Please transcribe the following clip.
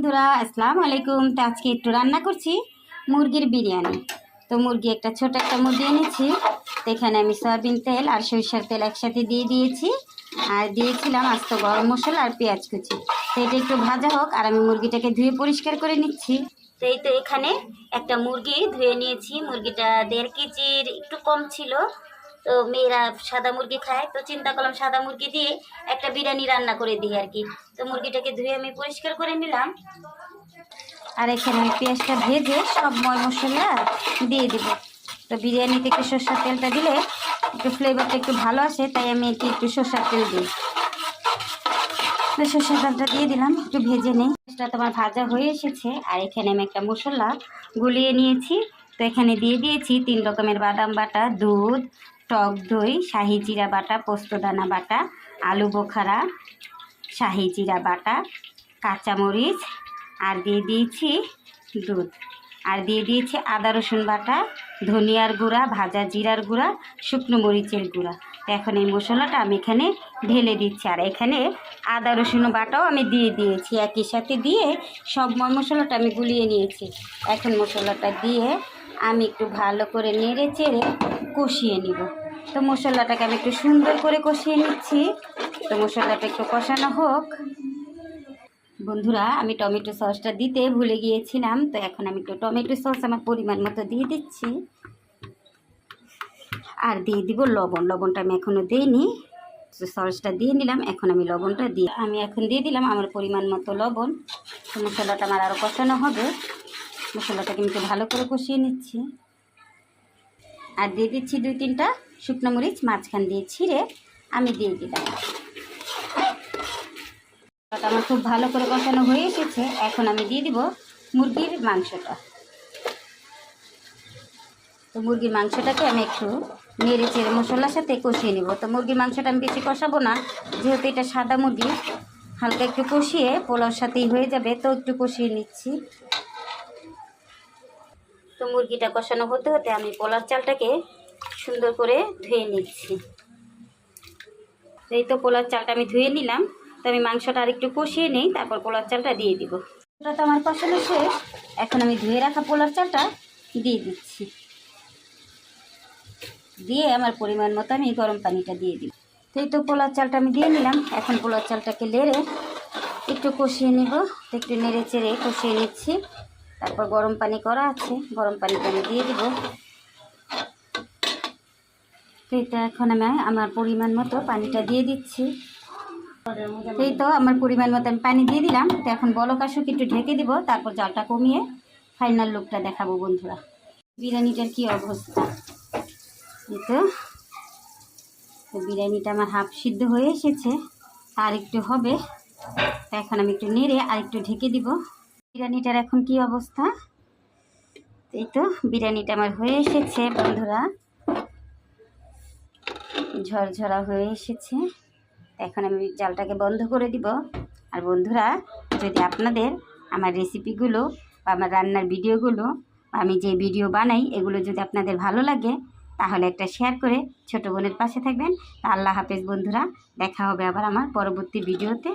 বন্ধুরা আসসালামু আলাইকুম। তো আজকে একটু রান্না করছি মুরগির বিরিয়ানি। তো মুরগি ছোট একটা মুরগি এনেছি। তো এখানে আমি সয়াবিন তেল আর সরিষার তেল একসাথে দিয়ে দিয়েছি, আর দিয়েছিলাম আস্ত গরম মশলা আর পেঁয়াজ কুচি। তো এটা একটু ভাজা হোক আর আমি মুরগিটাকে ধুয়ে পরিষ্কার করে নিচ্ছি। তো এই তো এখানে একটা মুরগি ধুয়ে নিয়েছি। মুরগিটা 1.5 কেজির একটু কম ছিল। তো মেয়েরা সাদা মুরগি খায়, তো চিন্তা করলাম সাদা মুরগি দিয়ে একটা বিরিয়ানি রান্না করে দিই আর কি। তো মুরগিটাকে ধুয়ে আমি পরিষ্কার করে নিলাম। আর এখানে আমি পেঁয়াজটা ভেজে সব মশলা দিয়ে দিব। তো বিরিয়ানিতে একটু সরষের তেলটা দিলে একটু ফ্লেভারটা একটু ভালো আসে, তাই আমি একটু সরষের তেল দিই। তো সরষের তেলটা দিয়ে দিলাম, একটু ভেজে নেই। পেঁয়াজটা তোমার ভাজা হয়ে এসেছে। আর এখানে আমি একটা মশলা গুলিয়ে নিয়েছি। তো এখানে দিয়ে দিয়েছি 3 রকমের বাদাম বাটা, দুধ, টক দই, শাহি জিরা বাটা, পোস্তদানা বাটা, আলু বোখারা, শাহি জিরা বাটা, কাঁচামরিচ, আর দিয়ে দিয়েছি দুধ, আর দিয়ে দিয়েছি আদা রসুন বাটা, ধনিয়ার গুঁড়া, ভাজা জিরার গুঁড়া, শুকনো মরিচের গুঁড়া। তো এখন এই মশলাটা আমি এখানে ঢেলে দিচ্ছি। আর এখানে আদা রসুন বাটাও আমি দিয়ে দিয়েছি, একই সাথে দিয়ে সব মশলাটা আমি গুলিয়ে নিয়েছি। এখন মশলাটা দিয়ে আমি একটু ভালো করে নেড়ে চেড়ে কষিয়ে নিব। তো মশলাটাকে আমি একটু সুন্দর করে কষিয়ে নিচ্ছি। তো মশলাটা একটু কষানো হোক। বন্ধুরা, আমি টমেটো সসটা দিতে ভুলে গিয়েছিলাম। তো এখন আমি একটু টমেটো সস আমার পরিমাণ মতো দিয়ে দিচ্ছি, আর দিয়ে দিব লবণ। লবণটা আমি এখনও দিইনি, সসটা দিয়ে নিলাম। এখন আমি লবণটা আমি এখন দিয়ে দিলাম আমার পরিমাণ মতো লবণ। তো মশলাটা আমার আরও কষানো হবে। মশলাটাকে আমি একটু ভালো করে কষিয়ে নিচ্ছি। আর দিয়ে দিচ্ছি 2-3টা শুকনো মরিচ মাঝখান দিয়ে ছিঁড়ে আমি দিয়ে দিলাম। আমার খুব ভালো করে কষানো হয়ে এসেছে। এখন আমি দিয়ে দিব মুরগির মাংসটা। তো মুরগির মাংসটাকে আমি একটু নেড়ে চেড়ে মশলার সাথে কষিয়ে নিব। তো মুরগির মাংসটা আমি বেশি কষাবো না, যেহেতু এটা সাদা মুরগি। হালকা একটু কষিয়ে পোলাওর সাথেই হয়ে যাবে, তো একটু কষিয়ে নিচ্ছি। তো মুরগিটা কষানো হতে হতে আমি পোলার চালটাকে সুন্দর করে ধুয়ে নিচ্ছি। এই তো পোলার চালটা আমি ধুয়ে নিলাম। তো আমি মাংসটা আর একটু কষিয়ে নিই, তারপর পোলার চালটা দিয়ে দিব। ওটা তো আমার কষানো শেষ। এখন আমি ধুয়ে রাখা পোলার চালটা দিয়ে দিচ্ছি। দিয়ে আমার পরিমাণ মতো আমি গরম পানিটা দিয়ে দিব। তো এই তো পোলার চালটা আমি দিয়ে নিলাম। এখন পোলার চালটাকে নেড়ে একটু কষিয়ে নেব। তো একটু নেড়ে চেড়ে কষিয়ে নিচ্ছি। তারপর গরম পানি করা আছে, গরম পানিটা আমি দিয়ে দিব। তো এটা এখন আমি আমার পরিমাণ মতো পানিটা দিয়ে দিচ্ছি। এই তো আমার পরিমাণ মতো আমি পানি দিয়ে দিলাম। তো এখন বলক আসুক, একটু ঢেকে দিব, তারপর জালটা কমিয়ে ফাইনাল লুকটা দেখাবো। বন্ধুরা, বিরিয়ানিটার কি অবস্থা! এই তো বিরিয়ানিটা আমার হাফ সিদ্ধ হয়ে এসেছে, আর একটু হবে। তো এখন আমি একটু নেড়ে আর একটু ঢেকে দিব। বিরিয়ানিটার এখন কি অবস্থা! এই তো বিরিয়ানিটা আমার হয়ে এসেছে বন্ধুরা, ঝরঝরা হয়ে এসেছে। এখন আমি জালটাকে বন্ধ করে দিব। আর বন্ধুরা, যদি আপনাদের আমার রেসিপিগুলো বা আমার রান্নার ভিডিওগুলো, আমি যে ভিডিও বানাই, এগুলো যদি আপনাদের ভালো লাগে, তাহলে একটা শেয়ার করে ছোটো বোনের পাশে থাকবেন। তা আল্লাহ হাফেজ বন্ধুরা, দেখা হবে আবার আমার পরবর্তী ভিডিওতে।